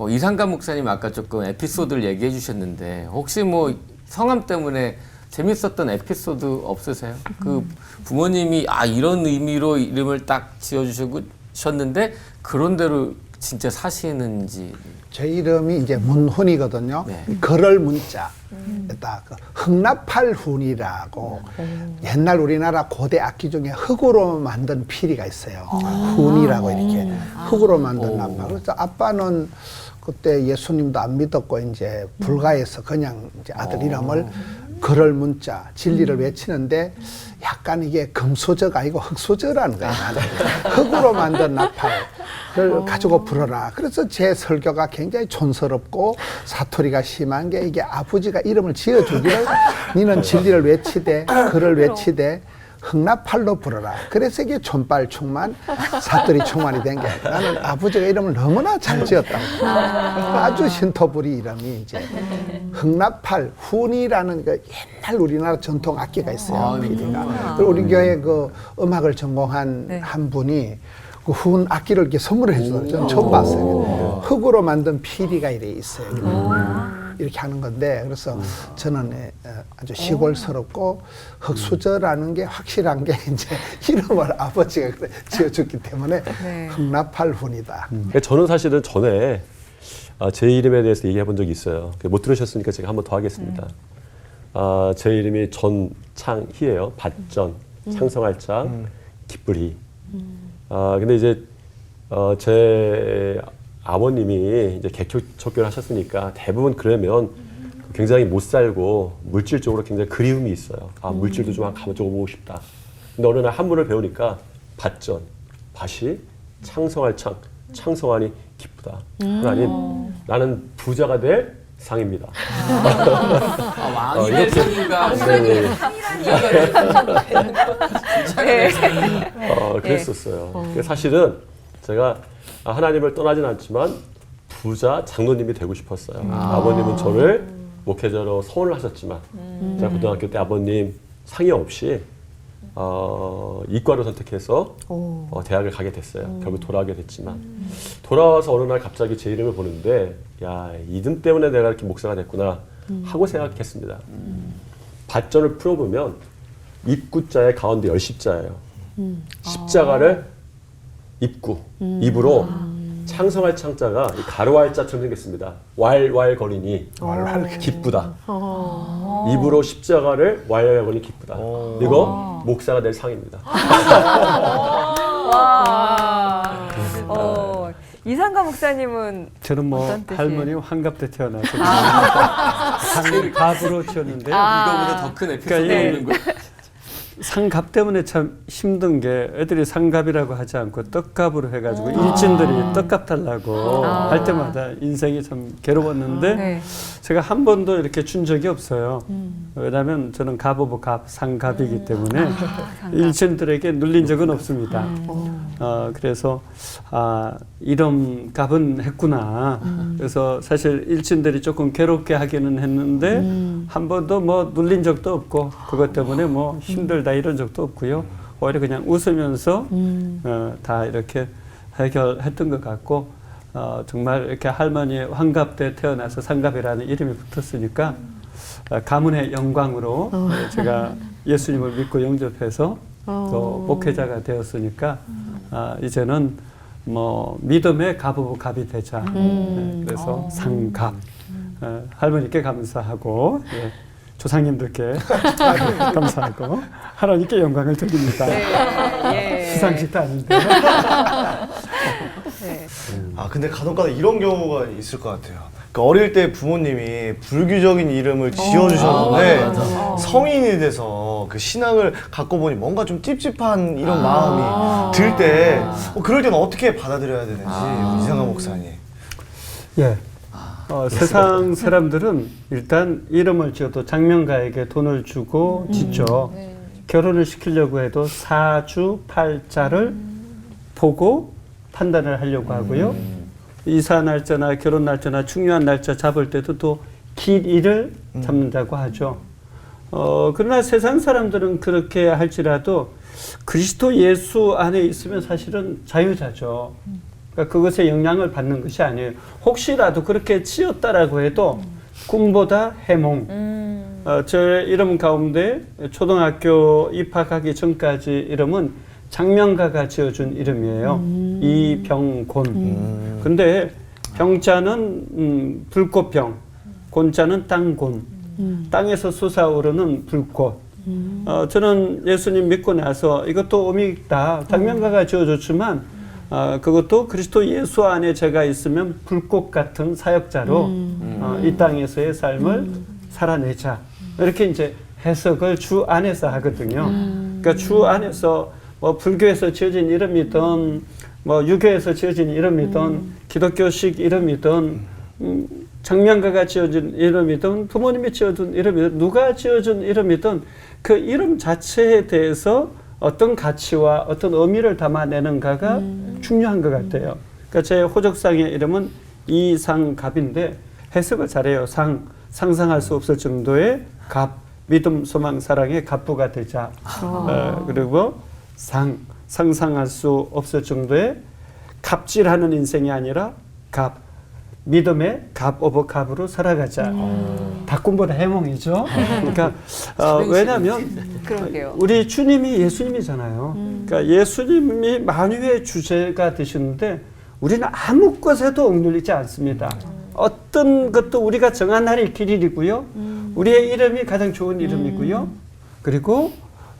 이상감 목사님 아까 조금 에피소드를 얘기해 주셨는데 혹시 뭐 성함 때문에 재밌었던 에피소드 없으세요? 그 부모님이 이런 의미로 이름을 딱 지어주셨는데 그런 대로 진짜 사시는지. 제 이름이 이제 문훈이거든요. 네. 걸을 문자. 딱 흥납팔훈이라고 옛날 우리나라 고대 악기 중에 흙으로 만든 피리가 있어요. 훈이라고 이렇게 흙으로 만든 나팔. 그래서 아빠는 그때 예수님도 안 믿었고 이제 불가해서 그냥 이제 아들 이름을 걸을 문자 진리를 외치는데 약간 이게 금소저가 아니고 흙소저라는 거예요. 나는. 흙으로 만든 나팔을 가지고 불어라. 그래서 제 설교가 굉장히 촌스럽고 사투리가 심한 게 이게 아버지가 이름을 지어주기를 니는 진리를 외치되 글을 외치되 흑나팔로 불어라. 그래서 이게 촌발 충만, 사투리 충만이 된 게 나는 아버지가 이름을 너무나 잘 지었다고. 아주 신토부리 이름이 이제 흑나팔 훈이라는 그 옛날 우리나라 전통 악기가 있어요. 피리가. 그리고 우리 교회 그 음악을 전공한 한 분이 그 훈 악기를 이렇게 선물해 주더라고요. 저는 처음 봤어요. 흙으로 만든 피리가 이래 있어요. 이렇게 하는 건데 그래서 저는 아주 시골스럽고 흙수저라는 게 확실한 게 이제 이름을 아버지가 그래 지어줬기 때문에 흑나팔훈이다. 저는 사실은 전에 제 이름에 대해서 얘기해 본 적이 있어요. 못 들으셨으니까 제가 한 번 더 하겠습니다. 제 이름이 전창희예요. 밭전, 창성할 창, 기쁘리. 근데 이제 제 아버님이 이제 개척교를 하셨으니까 대부분 그러면 굉장히 못 살고 물질적으로 굉장히 그리움이 있어요. 물질도 좀 가져오고 싶다. 근데 어느 날 한문을 배우니까 밭전, 밭이 창성할 창, 창성하니 기쁘다. 하나님, 나는 부자가 될 상입니다. 왕이 될 상인가? 그랬었어요. 사실은 제가 하나님을 떠나진 않지만 부자 장로님이 되고 싶었어요. 아버님은 저를 목회자로 서원을 하셨지만 제가 고등학교 때 아버님 상의 없이 이과를 선택해서 대학을 가게 됐어요. 결국 돌아가게 됐지만 돌아와서 어느 날 갑자기 제 이름을 보는데 야, 이름 때문에 내가 이렇게 목사가 됐구나 하고 생각했습니다. 밭전을 풀어보면 입구자의 가운데 열십자예요. 십자가를 입구, 입으로 창성할 창자가 가로할 자처럼 생겼습니다. 왈왈거리니 기쁘다. 입으로 십자가를 와야하거니 기쁘다. 이거 목사가 될 상입니다. 이상가 목사님은 저는 뭐 어떤 뜻이에요? 할머니 환갑 때 태어나서 상갑으로 지었는데요. 이거보다 더 큰 에피소드 그러니까 없는 거예요. 상갑 때문에 참 힘든 게 애들이 상갑이라고 하지 않고 떡갑으로 해가지고 일진들이 떡값 달라고 할 때마다 인생이 참 괴로웠는데 네. 제가 한 번도 이렇게 준 적이 없어요. 왜냐하면 저는 갑 오브 갑, 상갑이기 때문에 일진들에게 눌린 적은 없습니다. 그래서 이런 갑은 했구나. 그래서 사실 일진들이 조금 괴롭게 하기는 했는데 한 번도 뭐 눌린 적도 없고 그것 때문에 뭐 힘들다 이런 적도 없고요. 오히려 그냥 웃으면서 다 이렇게 해결했던 것 같고 정말 이렇게 할머니의 환갑 때 태어나서 상갑이라는 이름이 붙었으니까 가문의 영광으로 제가 예수님을 믿고 영접해서 또 목회자가 되었으니까 이제는 뭐 믿음의 갑 오브 갑이 되자. 그래서 상갑. 할머니께 감사하고 조상님들께 감사하고 하나님께 영광을 드립니다. 시상식도 아닌데. 근데 간혹가다 이런 경우가 있을 것 같아요. 그러니까 어릴 때 부모님이 불규적인 이름을 지어주셨는데 성인이 돼서 그 신앙을 갖고 보니 뭔가 좀 찝찝한 이런 마음이 들 때 그럴 때는 어떻게 받아들여야 되는지 이상가 목사님. 예. 세상 사람들은 일단 이름을 지어도 장명가에게 돈을 주고 짓죠. 결혼을 시키려고 해도 사주팔자를 보고 판단을 하려고 하고요. 이사 날짜나 결혼 날짜나 중요한 날짜 잡을 때도 또 길이를 잡는다고 하죠. 그러나 세상 사람들은 그렇게 할지라도 그리스도 예수 안에 있으면 사실은 자유자죠. 그러니까 그것에 영향을 받는 것이 아니에요. 혹시라도 그렇게 지었다라고 해도 꿈보다 해몽. 제 이름 가운데 초등학교 입학하기 전까지 이름은 장명가가 지어준 이름이에요. 이병곤. 근데 병자는 불꽃병, 곤자는 땅곤. 땅에서 솟아오르는 불꽃. 저는 예수님 믿고 나서 이것도 의미 있다. 장명가가 지어줬지만 그것도 그리스도 예수 안에 제가 있으면 불꽃 같은 사역자로 이 땅에서의 삶을 살아내자. 이렇게 이제 해석을 주 안에서 하거든요. 그러니까 주 안에서 뭐 불교에서 지어진 이름이든 뭐 유교에서 지어진 이름이든 기독교식 이름이든 장명가가 지어준 이름이든 부모님이 지어준 이름이든 누가 지어준 이름이든 그 이름 자체에 대해서 어떤 가치와 어떤 의미를 담아내는가가 중요한 것 같아요. 그러니까 제 호적상의 이름은 이상갑인데 해석을 잘해요. 상상할 수 없을 정도의 갑, 믿음, 소망, 사랑의 갑부가 되자. 그리고 상상할 수 없을 정도의 갑질하는 인생이 아니라 갑, 믿음의 갑 오브 갑으로 살아가자. 다꿈보다 해몽이죠. 그러니까 왜냐하면 우리 주님이 예수님이잖아요. 그러니까 예수님이 만유의 주제가 되시는데 우리는 아무 것에도 억눌리지 않습니다. 어떤 것도 우리가 정한 날이 길이고요. 우리의 이름이 가장 좋은 이름이고요. 그리고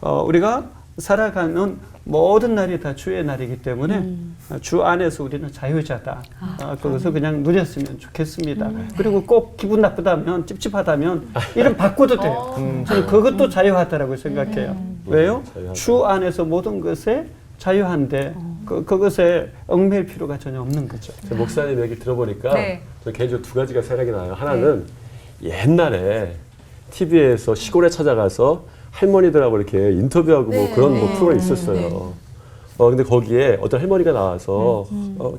우리가 살아가는 모든 날이 다 주의 날이기 때문에 주 안에서 우리는 자유자다. 그것을 그냥 누렸으면 좋겠습니다. 그리고 꼭 기분 나쁘다면 찝찝하다면 이름 바꿔도 돼요. 저는 그것도 자유하다라고 생각해요. 왜요? 주 안에서 모든 것에 자유한데 그것에 얽매일 필요가 전혀 없는 거죠. 목사님 얘기 들어보니까 저 개인적으로 두 가지가 생각이 나요. 하나는 옛날에 TV에서 시골에 찾아가서 할머니들하고 이렇게 인터뷰하고 뭐 그런 뭐 프로가 있었어요. 근데 거기에 어떤 할머니가 나와서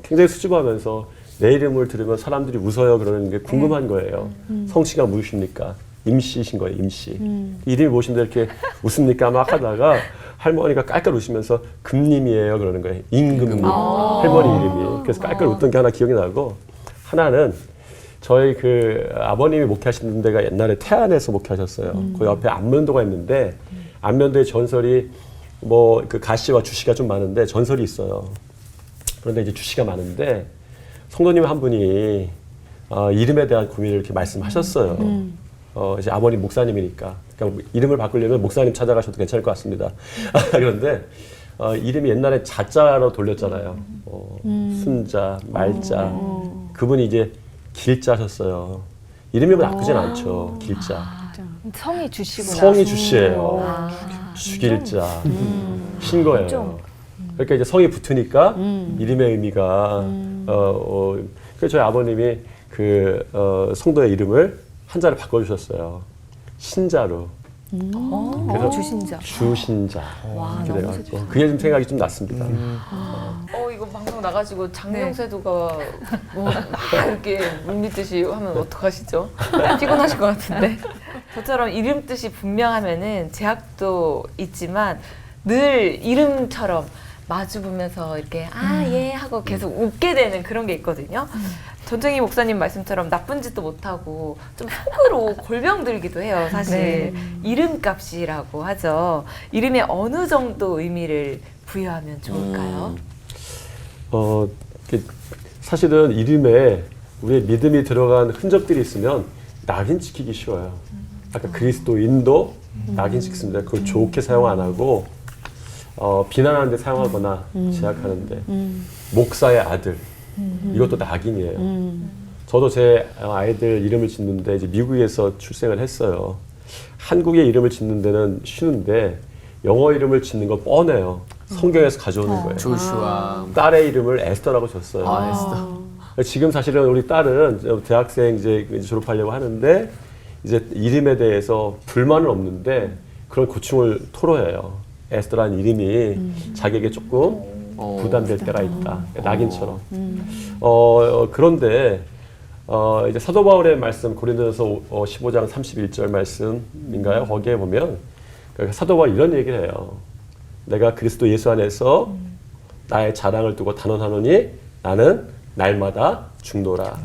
굉장히 수줍어하면서 내 이름을 들으면 사람들이 웃어요 그러는 게 궁금한 거예요. 성씨가 무엇입니까? 임씨이신 거예요, 임씨. 이름이 무엇인데 이렇게 웃습니까? 막 하다가 할머니가 깔깔 웃으면서 금님이에요 그러는 거예요. 임금님. 할머니 이름이. 그래서 깔깔 웃던 게 하나 기억이 나고 하나는 저희 그 아버님이 목회하시는 데가 옛날에 태안에서 목회하셨어요. 그 옆에 안면도가 있는데 안면도의 전설이 뭐 그 가시와 주시가 좀 많은데 전설이 있어요. 그런데 이제 주시가 많은데 성도님 한 분이 이름에 대한 고민을 이렇게 말씀하셨어요. 이제 아버님 목사님이니까 그러니까 이름을 바꾸려면 목사님 찾아가셔도 괜찮을 것 같습니다. 그런데 이름이 옛날에 자자로 돌렸잖아요. 순자, 말자. 그분이 이제 길자셨어요. 이름이 뭐 나쁘진 않죠. 길자. 성이 주시구나. 성이 주씨예요. 주길자. 신 거예요. 그러니까 이제 성이 붙으니까 이름의 의미가 그래서 저희 아버님이 그 성도의 이름을 한자를 바꿔주셨어요. 신자로. 그래서 주신자. 주신자. 와, 이렇게 너무 돼가지고 그게 좀 생각이 좀 났습니다. 이거 방송 나가지고 장명세도가 뭐 막 이렇게 물밀듯이 하면 어떡하시죠? 피곤하실 것 같은데. 저처럼 이름 뜻이 분명하면은 제약도 있지만 늘 이름처럼 마주 보면서 이렇게 예 하고 계속 웃게 되는 그런 게 있거든요. 전정희 목사님 말씀처럼 나쁜 짓도 못하고 좀 속으로 골병 들기도 해요. 사실 이름값이라고 하죠. 이름에 어느 정도 의미를 부여하면 좋을까요? 사실은 이름에 우리의 믿음이 들어간 흔적들이 있으면 낙인 찍히기 쉬워요. 아까 그리스도인도 낙인 찍습니다. 그걸 좋게 사용 안 하고 비난하는 데 사용하거나 제약하는데 목사의 아들 이것도 낙인이에요. 저도 제 아이들 이름을 짓는데 이제 미국에서 출생을 했어요. 한국의 이름을 짓는 데는 쉬운데 영어 이름을 짓는 건 뻔해요. 성경에서 가져오는 거예요. 조슈아. 딸의 이름을 에스더라고 줬어요. 에스더. 지금 사실은 우리 딸은 대학생 이제 졸업하려고 하는데 이제 이름에 대해서 불만은 없는데 그런 고충을 토로해요. 에스더라는 이름이 자기에게 조금 부담될 때가 있다. 낙인처럼. 그런데 이제 사도 바울의 말씀 고린도전서 15장 31절 말씀인가요? 거기에 보면 사도 바울이 이런 얘기를 해요. 내가 그리스도 예수 안에서 나의 자랑을 두고 단언하노니 나는 날마다 죽노라.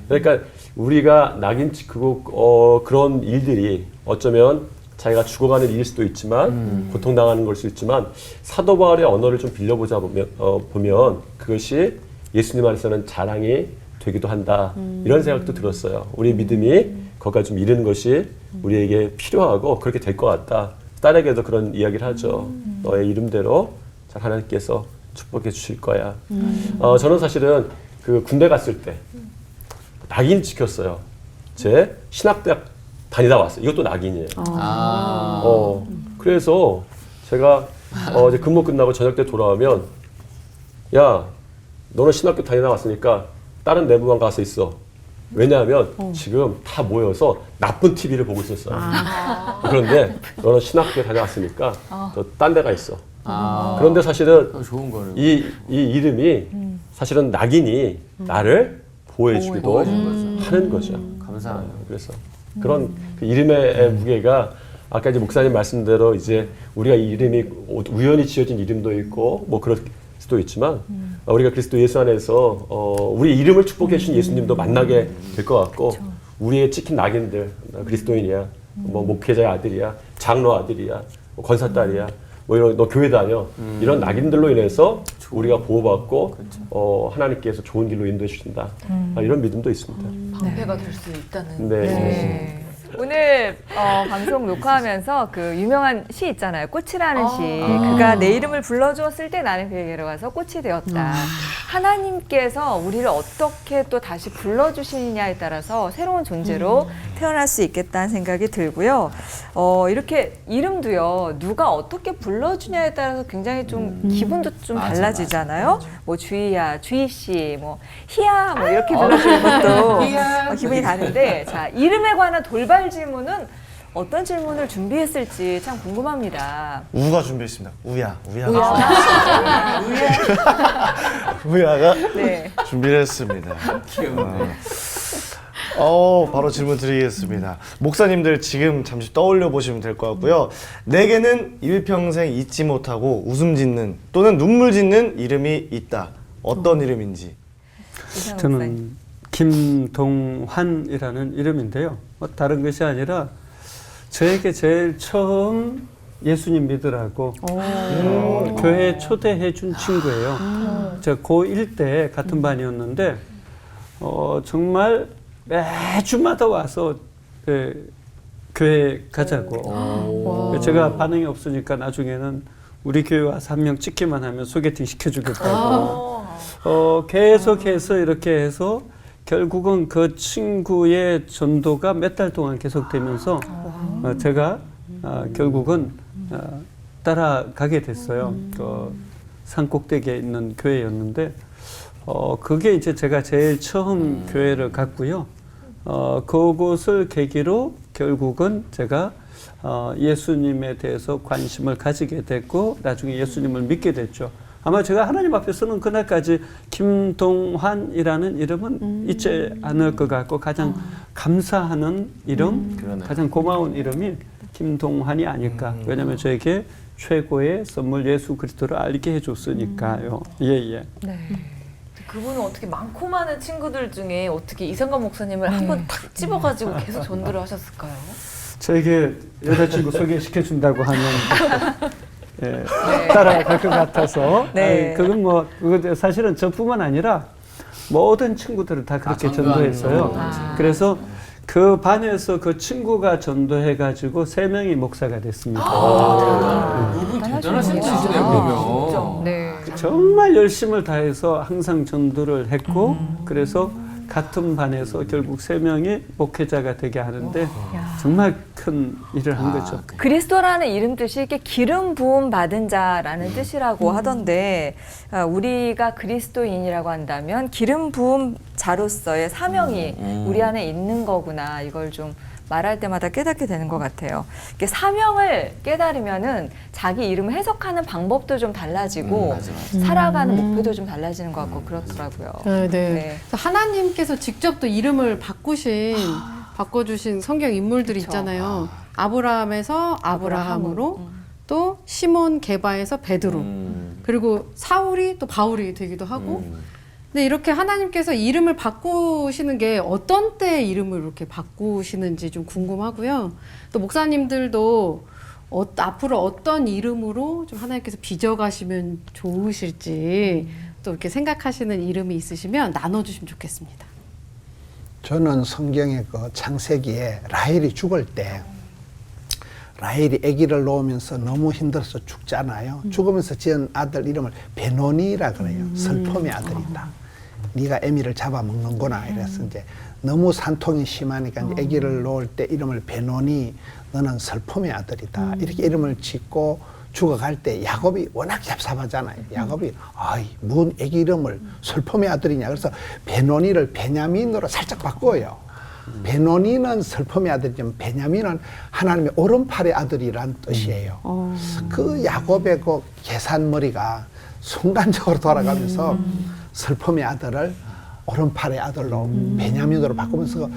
그러니까 우리가 낙인 찍고 그런 일들이 어쩌면 자기가 죽어가는 일일 수도 있지만 고통당하는 걸 수 있지만 사도 바울의 언어를 좀 빌려보자 보면 그것이 예수님 안에서는 자랑이 되기도 한다. 이런 생각도 들었어요. 우리 믿음이 거기까지 좀 이르는 것이 우리에게 필요하고 그렇게 될 것 같다. 딸에게도 그런 이야기를 하죠. 너의 이름대로 잘 하나님께서 축복해 주실 거야. 저는 사실은 그 군대 갔을 때 낙인 찍혔어요. 제 신학대학 다니다 왔어요. 이것도 낙인이에요. 그래서 제가 이제 근무 끝나고 저녁 때 돌아오면 야, 너는 신학교 다니다 왔으니까 다른 내부만 가서 있어. 왜냐하면 지금 다 모여서 나쁜 TV를 보고 있었어요. 그런데 너는 신학교에 다녀왔으니까 저 딴 데가 있어. 그런데 사실은 좋은 거를. 이 이름이 사실은 낙인이 나를 보호해주기도 하는 거죠. 감사해요. 그래서 그런 그 이름의 무게가 아까 이제 목사님 말씀대로 이제 우리가 이 이름이 우연히 지어진 이름도 있고 뭐 그럴 수도 있지만 우리가 그리스도 예수 안에서 우리 이름을 축복해 주신 예수님도 만나게 될 것 같고 우리의 찍힌 낙인들 그리스도인이야, 뭐 목회자의 아들이야, 장로 아들이야, 뭐 권사 딸이야, 뭐 이런 너 교회 다녀 이런 낙인들로 인해서 우리가 보호받고 하나님께서 좋은 길로 인도해 주신다. 이런 믿음도 있습니다. 방패가 될 수 있다는. 네. 오늘 방송 녹화하면서 그 유명한 시 있잖아요. 꽃이라는 시. 그가 내 이름을 불러주었을 때 나는 그에게로 가서 꽃이 되었다. 하나님께서 우리를 어떻게 또 다시 불러주시느냐에 따라서 새로운 존재로 태어날 수 있겠다는 생각이 들고요. 이렇게 이름도요. 누가 어떻게 불러주냐에 따라서 굉장히 좀 기분도 좀 달라지잖아요. 뭐 주희야, 주희씨, 뭐 희야 뭐 이렇게 불러주는 것도 기분이 다른데 자 이름에 관한 돌발 질문은 어떤 질문을 준비했을지 참 궁금합니다. 우가 준비했습니다. 우야가 네. 준비를 했습니다. 귀엽네. 바로 질문 드리겠습니다. 목사님들 지금 잠시 떠올려 보시면 될 것 같고요. 내게는 일평생 잊지 못하고 웃음 짓는 또는 눈물 짓는 이름이 있다. 어떤 이름인지. 저는 김동환이라는 이름인데요. 뭐 다른 것이 아니라 저에게 제일 처음 예수님 믿으라고 교회에 초대해 준 친구예요. 제가 고1 때 같은 반이었는데 정말 매주마다 와서 교회 가자고. 제가 반응이 없으니까 나중에는 우리 교회 와서 한 명 찍기만 하면 소개팅 시켜주겠다고. 계속해서 이렇게 해서 결국은 그 친구의 전도가 몇 달 동안 계속되면서 제가 결국은 따라가게 됐어요. 그 산꼭대기에 있는 교회였는데 그게 이제 제가 제일 처음 교회를 갔고요. 그곳을 계기로 결국은 제가 예수님에 대해서 관심을 가지게 됐고 나중에 예수님을 믿게 됐죠. 아마 제가 하나님 앞에서는 그날까지 김동환이라는 이름은 잊지 않을 것 같고 가장 감사하는 이름, 가장 고마운 이름이 김동환이 아닐까. 왜냐하면 저에게 최고의 선물 예수 그리스도를 알게 해줬으니까요. 예. 네. 그분은 어떻게 많고 많은 친구들 중에 어떻게 이성관 목사님을 한 번 탁 집어가지고 계속 전도를 하셨을까요? 저에게 여자친구 소개시켜준다고 하면 따라갈 것 같아서. 네. 그건 그거 사실은 저뿐만 아니라 모든 친구들을 다 그렇게 전도했어요. 그래서 그 반에서 그 친구가 전도해가지고 3명이 목사가 됐습니다. 그분 대단하신 분이시네요, 그러면. 네. 정말 열심을 다해서 항상 전도를 했고 그래서 같은 반에서 결국 3명이 목회자가 되게 하는데 정말 큰 일을 한 거죠. 그리스도라는 이름 뜻이 이렇게 기름 부음 받은 자라는 뜻이라고 하던데 우리가 그리스도인이라고 한다면 기름 부음 자로서의 사명이 우리 안에 있는 거구나 이걸 좀 말할 때마다 깨닫게 되는 것 같아요. 이렇게 사명을 깨달으면은 자기 이름을 해석하는 방법도 좀 달라지고 살아가는 목표도 좀 달라지는 것 같고 그렇더라고요. 네. 하나님께서 직접 또 이름을 바꿔주신 성경 인물들이 있잖아요. 아브라함에서 아브라함으로 또 시몬 게바에서 베드로 그리고 사울이 또 바울이 되기도 하고 근데 이렇게 하나님께서 이름을 바꾸시는 게 어떤 때 이름을 이렇게 바꾸시는지 좀 궁금하고요. 또 목사님들도 앞으로 어떤 이름으로 좀 하나님께서 빚어가시면 좋으실지 또 이렇게 생각하시는 이름이 있으시면 나눠주시면 좋겠습니다. 저는 성경의 그 창세기에 라헬이 죽을 때 라헬이 아기를 놓으면서 너무 힘들어서 죽잖아요. 죽으면서 지은 아들 이름을 베노니라 그래요. 슬픔의 아들이다. 네가 애미를 잡아먹는구나. 이래서 이제 너무 산통이 심하니까 이제 아기를 놓을 때 이름을 베노니, 너는 슬픔의 아들이다. 이렇게 이름을 짓고 죽어갈 때 야곱이 워낙 얍삽하잖아요. 야곱이 뭔 아기 이름을 슬픔의 아들이냐. 그래서 베노니를 베냐민으로 살짝 바꿔요. 베노니는 슬픔의 아들이지만 베냐민은 하나님의 오른팔의 아들이란 뜻이에요. 그 야곱의 그 계산머리가 순간적으로 돌아가면서 슬픔의 아들을 오른팔의 아들로 베냐민으로 바꾸면서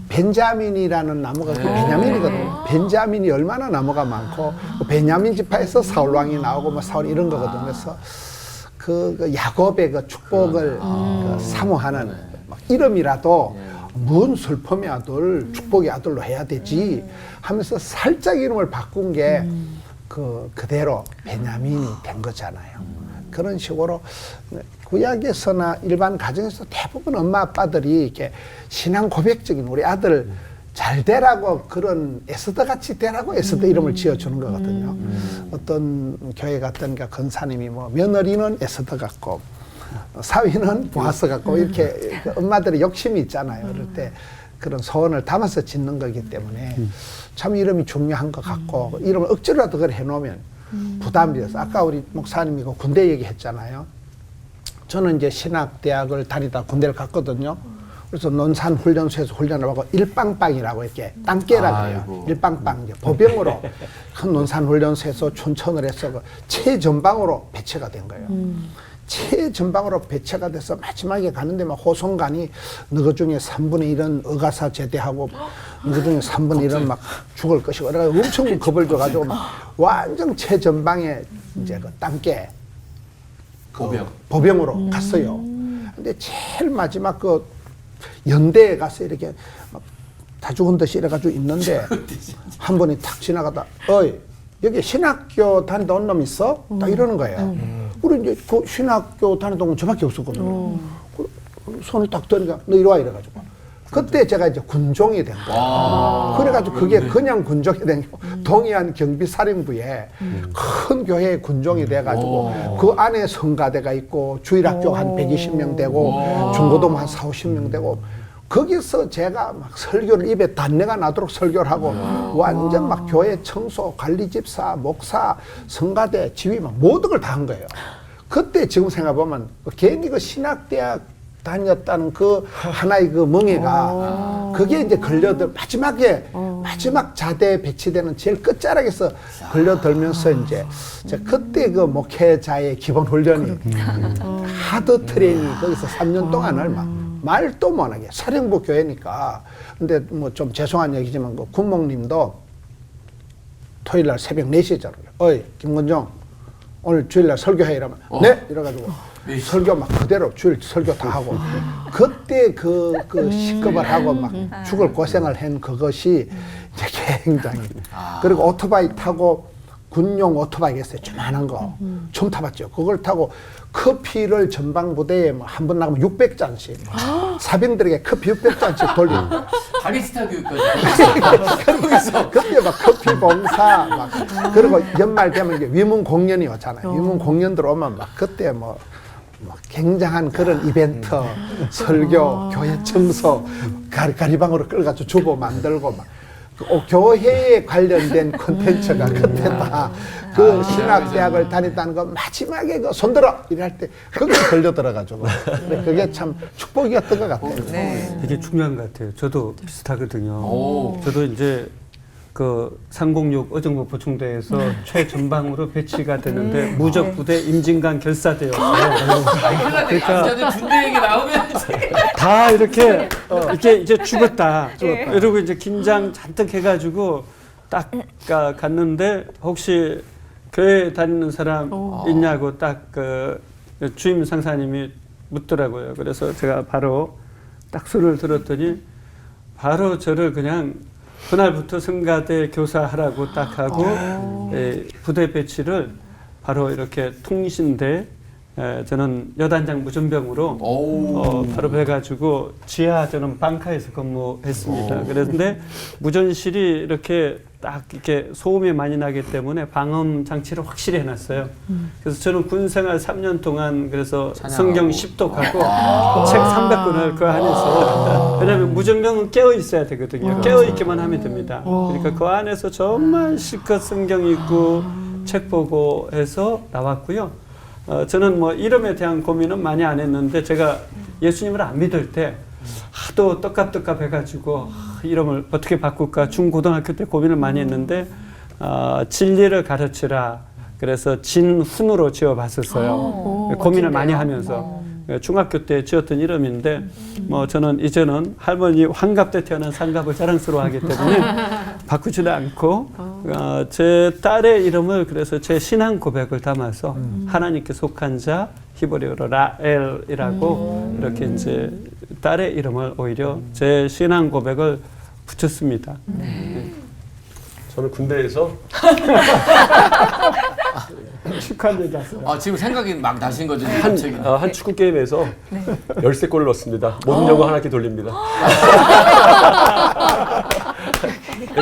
벤자민이라는 나무가 그 베냐민이거든요. 벤자민이 얼마나 나무가 많고 그 베냐민 지파에서 사울 왕이 나오고 뭐 사울 이런 거거든요. 그래서 그 야곱의 그 축복을 그 사모하는 이름이라도 뭔 슬픔의 아들, 축복의 아들로 해야 되지 하면서 살짝 이름을 바꾼 게 그대로 베냐민이 된 거잖아요. 그런 식으로 구약에서나 일반 가정에서 대부분 엄마 아빠들이 이렇게 신앙 고백적인 우리 아들 잘 되라고 그런 에스더같이 되라고 에스더 이름을 지어주는 거거든요. 어떤 교회 갔더니까 권사님이 뭐 며느리는 에스더 같고 사위는 보아스 같고 이렇게 엄마들의 욕심이 있잖아요. 그럴 때 그런 소원을 담아서 짓는 거기 때문에 참 이름이 중요한 것 같고 이름을 억지로라도 그걸 해놓으면 부담이 돼서 아까 우리 목사님이 군대 얘기했잖아요. 저는 이제 신학대학을 다니다 군대를 갔거든요. 그래서 논산훈련소에서 훈련을 하고 일빵빵이라고 이렇게 땅깨라 그래요. 일빵빵 이제 보병으로 큰 논산훈련소에서 춘천을 해서 그 최전방으로 배치가 된 거예요. 최전방으로 배치가 돼서 마지막에 가는데 막 호송관이 너그 중에 3분의 1은 의가사 제대하고 너그 중에 3분의 1은 막 죽을 것이고 그래가지고 엄청 겁을 줘가지고 막 완전 최전방에 이제 그 땅깨 보병으로 갔어요. 근데 제일 마지막 그 연대에 가서 이렇게 막 다 죽은 듯이 이래가지고 있는데 한 분이 탁 지나가다 어이 여기 신학교 다니다 온 놈 있어? 딱 이러는 거예요. 우리 이제 그 신학교 다니다 온 저밖에 없었거든요. 손을 딱 드니까 너 이리 와 이래가지고 그때 제가 이제 군종이 된 거예요. 그래가지고 그게 그냥 군종이 된 게 동해안 경비사령부에 큰 교회의 군종이 돼가지고 그 안에 성가대가 있고 주일학교 한 120명 되고 중고등 한 4, 50명 되고 거기서 제가 막 설교를 입에 단내가 나도록 설교를 하고 완전 막 교회 청소, 관리집사, 목사, 성가대, 지휘 막 모든 걸 다 한 거예요. 그때 지금 생각해보면 괜히 그 신학대학 다녔다는 그 하나의 그 멍해가 그게 이제 걸려들 마지막 자대에 배치되는 제일 끝자락에서 걸려들면서 이제 그때 그 목회자의 기본 훈련이 하드 트레이닝 거기서 3년 동안을 막 말도 못하게 사령부 교회니까. 근데 뭐 좀 죄송한 얘기지만 그 군목님도 토요일 날 새벽 4시에 자라요. 어이 김건정 오늘 주일날 설교해 이러면 네 이래가지고 설교 막 그대로 주일 설교 다 하고 그때 그 시급을 하고 막 죽을 고생을 한 그것이 이제 굉장히 그리고 오토바이 타고 군용 오토바이가 있어요. 조만한 거 처음 타봤죠. 그걸 타고 커피를 전방부대에 뭐 한 번 나가면 600잔씩 사병들에게 커피 600잔씩 돌리고 바리스타 교육까지. 그때 막 커피 봉사 막 그리고 연말 되면 이제 위문 공연이 오잖아요. 위문 공연들 오면 막 그때 뭐 굉장한 그런 이벤트, 설교, 교회 청소, 가리방으로 끌어가지고 주보 만들고 막 교회에 관련된 콘텐츠가 그때 다 그 신학대학을 다녔다는 거 마지막에 그 손들어 이럴 때 그게 걸려들어가지고 그게 참 축복이었던 것 같아요. 되게 중요한 것 같아요. 저도 비슷하거든요. 저도 이제 그 306 어정부 보충대에서 최전방으로 배치가 되는데 무적부대 임진강 결사대였어요. 그러니까 남자들 군대 얘기 나오면 다 이렇게 이제 죽었다. 이러고 이제 긴장 잔뜩 해가지고 딱 갔는데 혹시 교회 다니는 사람 있냐고 딱 그 주임 상사님이 묻더라고요. 그래서 제가 바로 딱 소리를 들었더니 바로 저를 그냥 그날부터 성가대 교사하라고 딱 하고 부대 배치를 바로 이렇게 통신대 저는 여단장 무전병으로 바로 해가지고 지하 저는 방카에서 근무했습니다. 그런데 무전실이 이렇게 딱 이렇게 소음이 많이 나기 때문에 방음 장치를 확실히 해놨어요. 그래서 저는 군생활 3년 동안 그래서 성경 10독하고 책 300권을 그 안에서 왜냐하면 무전병은 깨어 있어야 되거든요. 깨어 있기만 하면 됩니다. 그러니까 그 안에서 정말 실컷 성경 읽고 책 보고 해서 나왔고요. 저는 뭐 이름에 대한 고민은 많이 안 했는데 제가 예수님을 안 믿을 때 하도 떡값 해가지고 이름을 어떻게 바꿀까 중고등학교 때 고민을 많이 했는데 진리를 가르치라 그래서 진훈으로 지어봤었어요. 고민을 많이 하면서 중학교 때 지었던 이름인데 뭐 저는 이제는 할머니 환갑 때 태어난 상갑을 자랑스러워하기 때문에 바꾸지도 않고 제 딸의 이름을 그래서 제 신앙 고백을 담아서 하나님께 속한 자 히브리어로 라엘이라고 이렇게 이제 딸의 이름을 오히려 제 신앙 고백을 붙였습니다. 저는 군대에서 축하한 얘기 하세요. 지금 생각이 막 나신 거죠? 한 축구 게임에서 13골을 넣었습니다. 모든 영광 하나님께 돌립니다.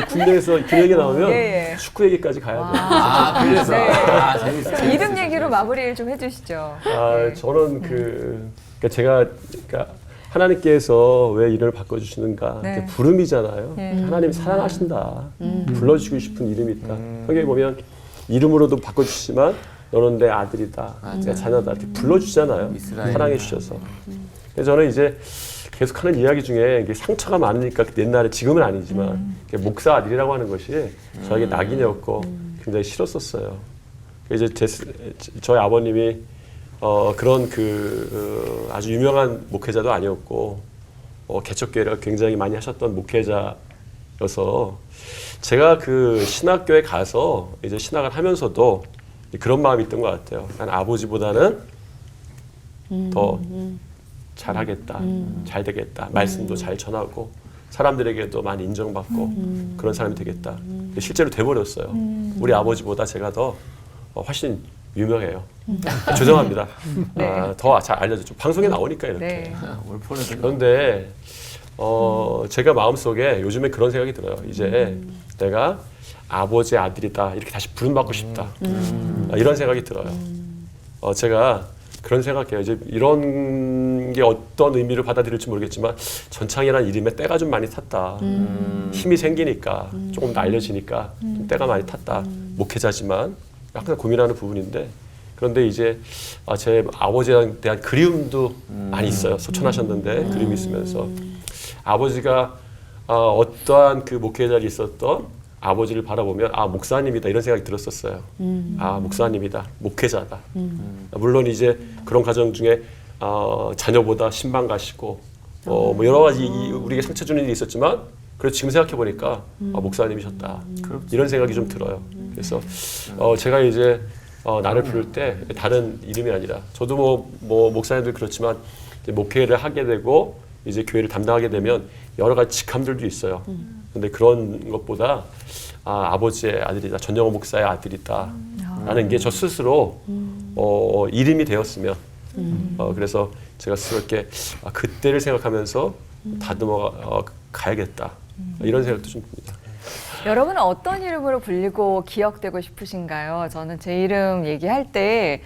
군대에서 그 얘기 나오면 축구 얘기까지 가야 돼요. 그래서 재밌어요. 이름 얘기로 마무리를 좀 해주시죠. 저는 그러니까 제가 하나님께서 왜 이름을 바꿔주시는가? 네. 부름이잖아요. 하나님이 사랑하신다. 불러주시고 싶은 이름이 있다. 성경에 보면 이름으로도 바꿔주시지만 너는 내 아들이다. 내 자녀다. 이렇게 불러주잖아요. 사랑해 주셔서. 그래서 저는 이제 계속 하는 이야기 중에 이게 상처가 많으니까 옛날에 지금은 아니지만 목사 아들이라고 하는 것이 저에게 낙인이었고 굉장히 싫었었어요. 이제 저희 아버님이 그런 아주 유명한 목회자도 아니었고 개척교회를 굉장히 많이 하셨던 목회자여서 제가 그 신학교에 가서 이제 신학을 하면서도 그런 마음이 있던 것 같아요. 난 아버지보다는 더 잘하겠다, 잘 되겠다, 말씀도 잘 전하고 사람들에게도 많이 인정받고 그런 사람이 되겠다. 실제로 돼버렸어요. 우리 아버지보다 제가 더 훨씬 유명해요. 죄송합니다. 네. 더 잘 알려줬죠. 방송에 나오니까 이렇게. 네. 올 폰에도 그런데 제가 마음속에 요즘에 그런 생각이 들어요. 이제 내가 아버지의 아들이다 이렇게 다시 부름받고 싶다. 이런 생각이 들어요. 제가 그런 생각해요. 이제 이런 게 어떤 의미를 받아들일지 모르겠지만 전창이라는 이름에 때가 좀 많이 탔다. 힘이 생기니까 조금 날려지니까 좀 때가 많이 탔다. 목회자지만 항상 고민하는 부분인데 그런데 이제 제 아버지에 대한 그리움도 많이 있어요. 소천하셨는데 그리움이 있으면서 아버지가 어떠한 그 목회 자리에 있었던 아버지를 바라보면 목사님이다 이런 생각이 들었었어요. 목사님이다, 목회자다. 물론 이제 그런 가정 중에 자녀보다 신방 가시고 뭐 여러 가지 우리에게 상처 주는 일이 있었지만 그래도 지금 생각해 보니까 목사님이셨다 이런 생각이 좀 들어요. 그래서 제가 이제 나를 부를 때 다른 이름이 아니라 저도 뭐 목사님들 그렇지만 이제 목회를 하게 되고 이제 교회를 담당하게 되면 여러 가지 직함들도 있어요. 근데 그런 것보다 아버지의 아들이다, 전영호 목사의 아들이다 라는 게 저 스스로 이름이 되었으면 그래서 제가 스스로 이렇게 그때를 생각하면서 다듬어 가야겠다 이런 생각도 좀 듭니다. 여러분은 어떤 이름으로 불리고 기억되고 싶으신가요? 저는 제 이름 얘기할 때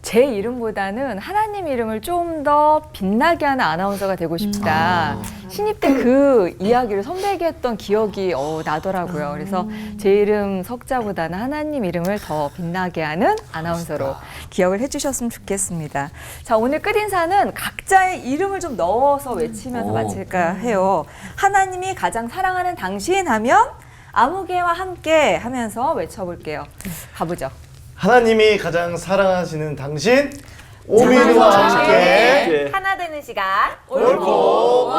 제 이름보다는 하나님 이름을 좀 더 빛나게 하는 아나운서가 되고 싶다. 신입 때 그 이야기를 선배에게 했던 기억이 나더라고요. 그래서 제 이름 석자보다는 하나님 이름을 더 빛나게 하는 아나운서로 기억을 해주셨으면 좋겠습니다. 자, 오늘 끝인사는 각자의 이름을 좀 넣어서 외치면서 마칠까 해요. 하나님이 가장 사랑하는 당신 하면 아무개와 함께 하면서 외쳐볼게요. 가보죠. 하나님이 가장 사랑하시는 당신 오민우와 함께 하나 되는 시간 옳고